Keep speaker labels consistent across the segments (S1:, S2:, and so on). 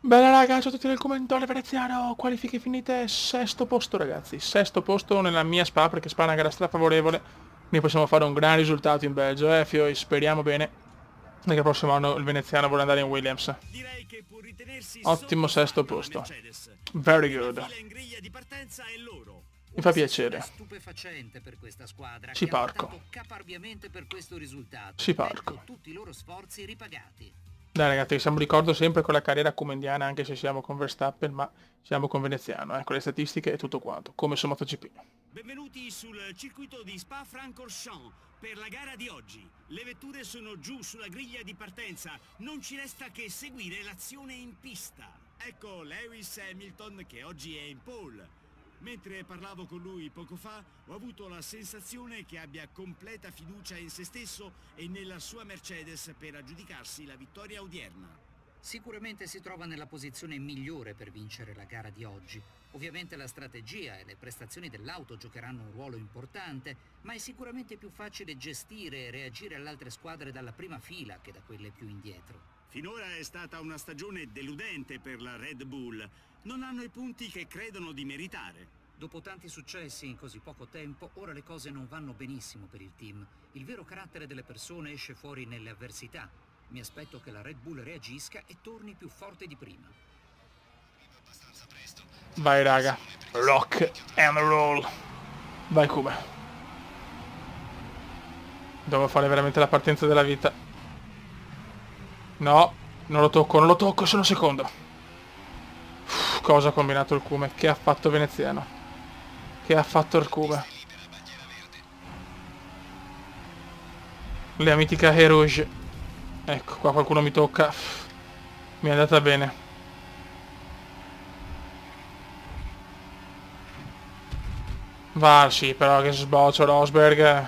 S1: Bella raga, ciao a tutti nel commentare veneziano, qualifiche finite, sesto posto ragazzi, sesto posto nella mia Spa perché Spa è una gara strafavorevole, quindi possiamo fare un gran risultato in Belgio, Fioi, speriamo bene, perché il prossimo anno il veneziano vuole andare in Williams.
S2: Direi che può ritenersi
S1: Ottimo sesto
S2: soddisfatto la
S1: posto,
S2: Mercedes.
S1: very
S2: La
S1: good,
S2: fila in griglia di partenza è loro.
S1: mi fa
S3: Una sessione
S1: piacere,
S3: stupefacente per questa squadra
S1: sì
S3: che ha
S1: parco,
S3: lottato caparbiamente per questo risultato,
S1: sì
S3: vedendo
S1: parco.
S3: tutti i loro sforzi ripagati.
S1: Dai ragazzi, siamo ricordo sempre con la carriera comendiana, anche se siamo con Verstappen, ma siamo con veneziano, con le statistiche e tutto quanto, come su MotoGP.
S2: Benvenuti sul circuito di Spa-Francorchamps per la gara di oggi. Le vetture sono giù sulla griglia di partenza, non ci resta che seguire l'azione in pista. Ecco Lewis Hamilton che oggi è in pole. Mentre parlavo con lui poco fa, ho avuto la sensazione che abbia completa fiducia in se stesso e nella sua Mercedes per aggiudicarsi la vittoria odierna.
S3: Sicuramente si trova nella posizione migliore per vincere la gara di oggi. Ovviamente la strategia e le prestazioni dell'auto giocheranno un ruolo importante, ma è sicuramente più facile gestire e reagire alle altre squadre dalla prima fila che da quelle più indietro.
S2: Finora è stata una stagione deludente per la Red Bull. Non hanno i punti che credono di meritare.
S3: Dopo tanti successi in così poco tempo, ora le cose non vanno benissimo per il team. Il vero carattere delle persone esce fuori nelle avversità. Mi aspetto che la Red Bull reagisca e torni più forte di prima.
S1: Vai raga, rock and roll, vai Kuma. Devo fare veramente la partenza della vita. No, non lo tocco, sono secondo. Cosa ha combinato il Kume? Che ha fatto veneziano? Che ha fatto il Kume? La mitica Hair Rouge. Ecco, qua qualcuno mi tocca. Mi è andata bene. Va, sì, però che sboccio Rosberg.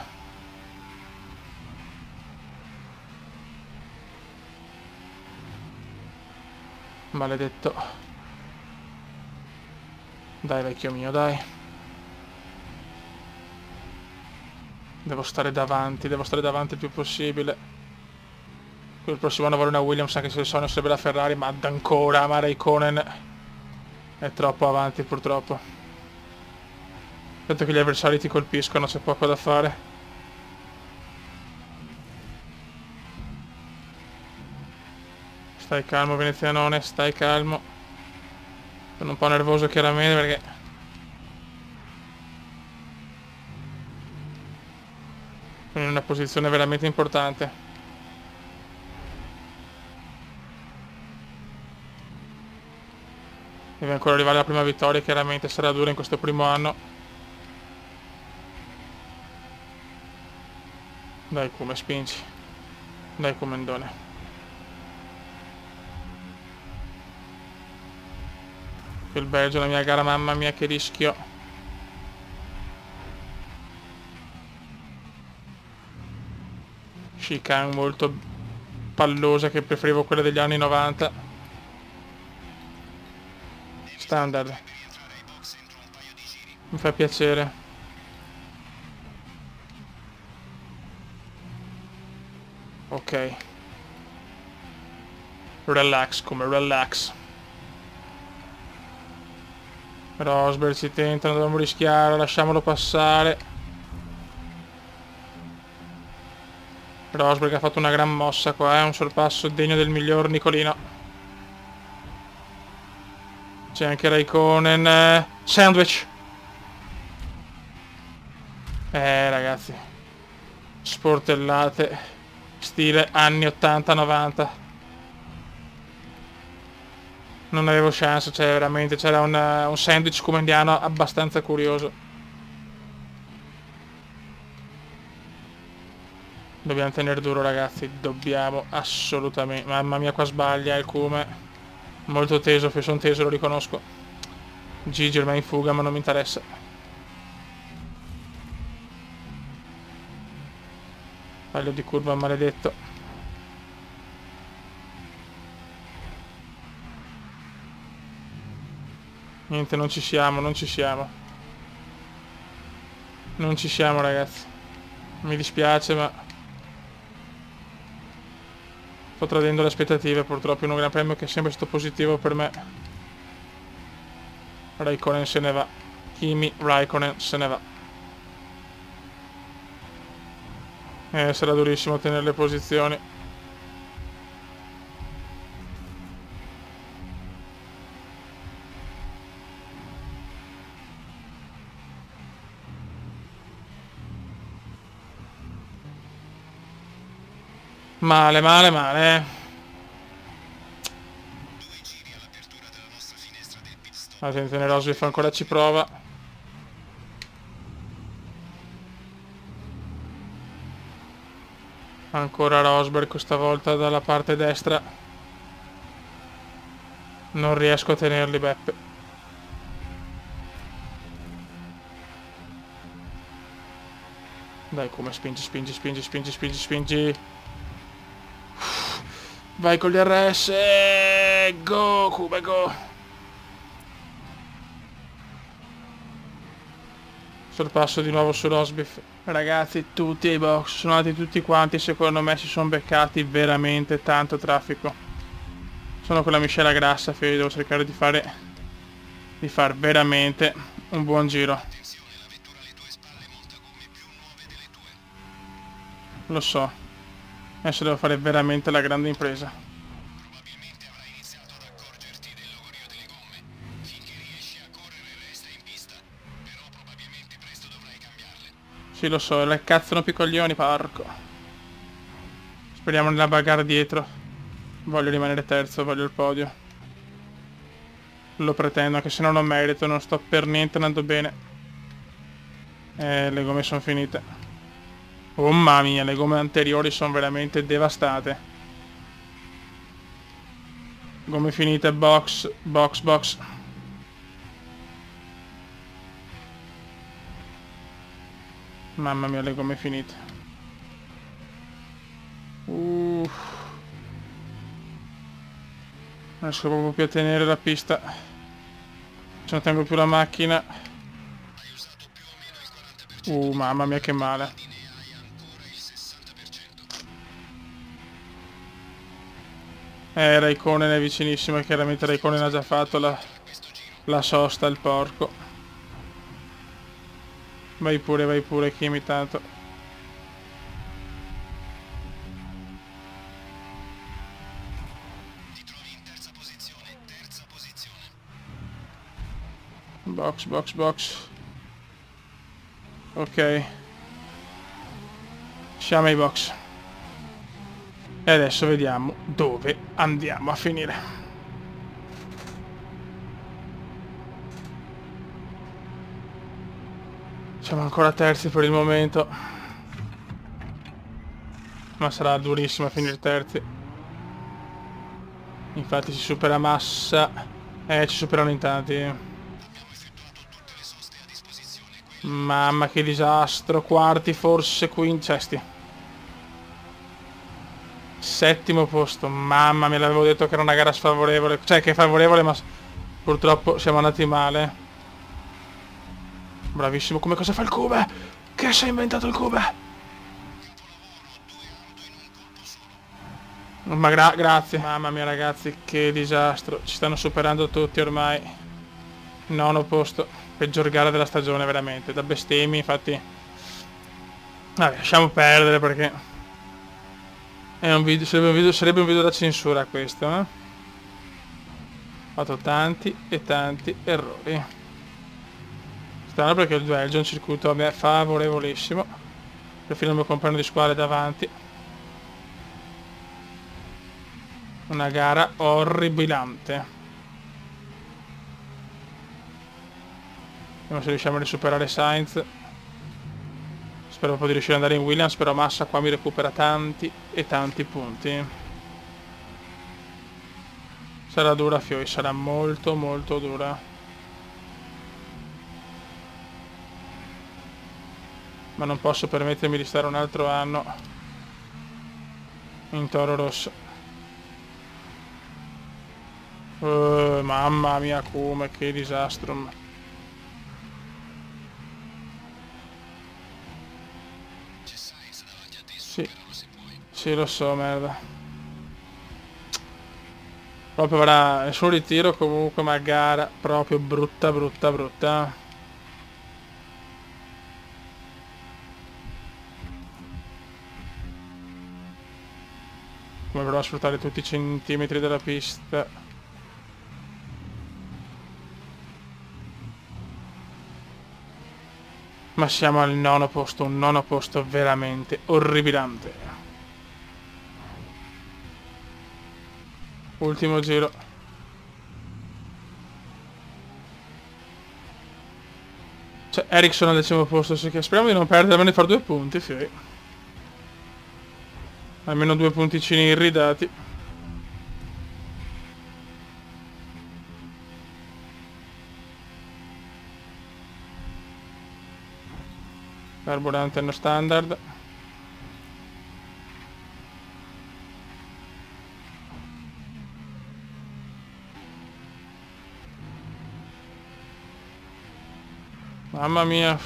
S1: Maledetto. Dai, vecchio mio, dai. Devo stare davanti il più possibile. Il prossimo anno vuole una Williams, anche se il sogno sarebbe la Ferrari, ma ancora, ma Raikkonen è troppo avanti purtroppo. Tanto che gli avversari ti colpiscono, c'è poco da fare. Stai calmo venezianone, stai calmo. Sono un po' nervoso chiaramente perché sono in una posizione veramente importante. Deve ancora arrivare la prima vittoria, chiaramente sarà dura in questo primo anno. Dai come spingi. Dai comandone. Il Belgio, la mia gara, mamma mia che rischio. Chicane molto pallosa, che preferivo quella degli anni 90. Standard. Mi fa piacere. Ok. Relax, come relax. Rosberg ci tenta, non dobbiamo rischiare, lasciamolo passare. Rosberg ha fatto una gran mossa qua, un sorpasso degno del miglior Nicolino. C'è anche Raikkonen. Sandwich. Ragazzi. Sportellate. Stile anni 80-90. Non avevo chance, cioè veramente c'era un sandwich comendiano abbastanza curioso. Dobbiamo tenere duro ragazzi, dobbiamo assolutamente. Mamma mia qua sbaglia il Kume. Molto teso, sono teso, lo riconosco. Gigi ormai in fuga ma non mi interessa. Taglio di curva maledetto. Niente, non ci siamo, non ci siamo. Non ci siamo ragazzi. Mi dispiace ma Sto tradendo le aspettative purtroppo in un Gran Premio che è sempre stato positivo per me. Raikkonen se ne va. Kimi Raikkonen se ne va. Sarà durissimo tenere le posizioni. Male, male, male. Attenzione, Rosberg ancora ci prova. Ancora Rosberg, questa volta dalla parte destra. Non riesco a tenerli, Beppe. Dai, come spingi, spingi, spingi, spingi, spingi, spingi. Vai con gli RS. Go, Cube, go. Sorpasso di nuovo su Rosberg. Ragazzi, tutti ai box, sono andati tutti quanti, secondo me si sono beccati veramente tanto traffico. Sono con la miscela grassa, Fede, devo cercare di far veramente un buon giro. Lo so. Adesso devo fare veramente la grande impresa.
S4: Probabilmente avrai iniziato ad accorgerti del logorio delle gomme. Finché riesci a correre resta in pista, però probabilmente presto dovrai cambiarle.
S1: Sì, lo so, le cazzano piccoglioni, porco. Speriamo nella bagarre dietro. Voglio rimanere terzo, voglio il podio. Lo pretendo, anche se non lo merito, non sto per niente andando bene. Le gomme sono finite. Oh mamma mia, le gomme anteriori sono veramente devastate. Gomme finite, box, box, box. Mamma mia, le gomme finite. Non riesco proprio più a tenere la pista. Se non tengo più la macchina. Mamma mia che male. Raikkonen è vicinissimo, chiaramente Raikkonen ha già fatto la sosta, il porco. Vai pure, Kimi, tanto.
S4: Ti trovi in terza posizione,
S1: Box, box, box. Ok. Siamo ai box. E adesso vediamo dove andiamo a finire. Siamo ancora terzi per il momento. Ma sarà durissimo finire terzi. Infatti si supera Massa. Ci superano in tanti. Mamma che disastro. Quarti, forse quinti, sesti. Settimo posto, mamma mia, l'avevo detto che era una gara sfavorevole, cioè che è favorevole, ma purtroppo siamo andati male. Bravissimo, come cosa fa il Cube? Che si è inventato il Cube? Ma grazie. Mamma mia ragazzi, che disastro, ci stanno superando tutti ormai. Nono posto, peggior gara della stagione veramente, da bestemmie, infatti. Vabbè, lasciamo perdere perché... È un video, sarebbe un video da censura questo, eh? Ho fatto tanti e tanti errori. Strano perché il Belgio è un circuito a me favorevolissimo. Perfino il mio compagno di squadra è davanti. Una gara orribilante. Vediamo se riusciamo a superare Sainz. Spero proprio di riuscire ad andare in Williams, però Massa qua mi recupera tanti e tanti punti. Sarà dura, Fioi, sarà molto molto dura. Ma non posso permettermi di stare un altro anno in Toro Rosso. Mamma mia, come che disastro. Sì, lo so, merda. Proprio avrà nessun ritiro comunque, ma gara proprio brutta, brutta, brutta. Come provo a sfruttare tutti i centimetri della pista. Ma siamo al nono posto, un nono posto veramente orribilante. Ultimo giro. Cioè, Ericsson al 10° posto, sì, che speriamo di non perdere, almeno di fare 2 punti, sì. Almeno 2 punticini irridati. Carburante no standard. Mamma mia.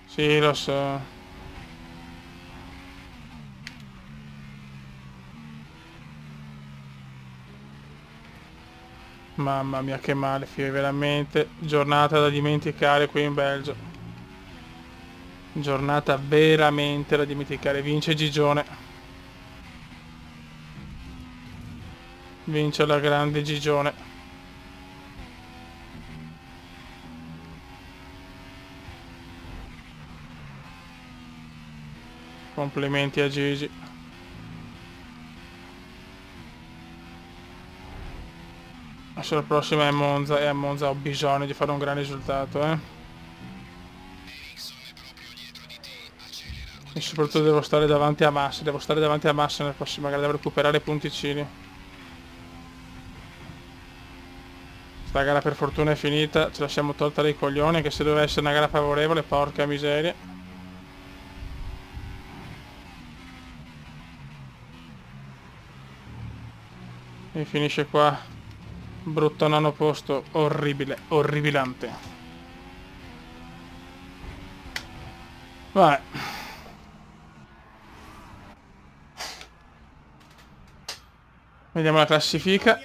S1: Sì, lo so. Mamma mia che male, figlio, veramente. Giornata da dimenticare qui in Belgio. Giornata veramente da dimenticare. Vince Gigione. Vince la grande Gigione. Complimenti a Gigi. Adesso la prossima è Monza, e a Monza ho bisogno di fare un gran risultato, E soprattutto devo stare davanti a Massa, nella prossima gara, devo recuperare punticini. Sta gara per fortuna è finita, ce la siamo tolta dai coglioni, che se doveva essere una gara favorevole, porca miseria. E finisce qua. Brutto nono posto, orribile, orribilante. Vabbè. Vediamo la classifica.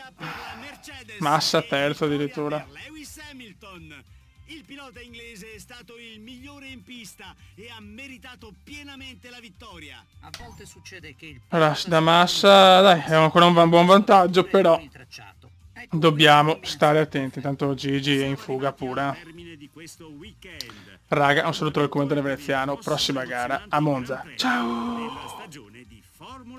S1: Massa terzo addirittura.
S2: Lewis Hamilton. Il pilota inglese è stato il migliore in pista e ha meritato pienamente la vittoria.
S3: A volte succede che il
S1: Allora, da Massa, dai, è ancora un buon vantaggio, però dobbiamo stare attenti, tanto Gigi è in fuga pure.
S2: Termine di questo weekend.
S1: Raga, un saluto dal commento veneziano, prossima gara a Monza. Ciao!
S2: Della stagione di Formula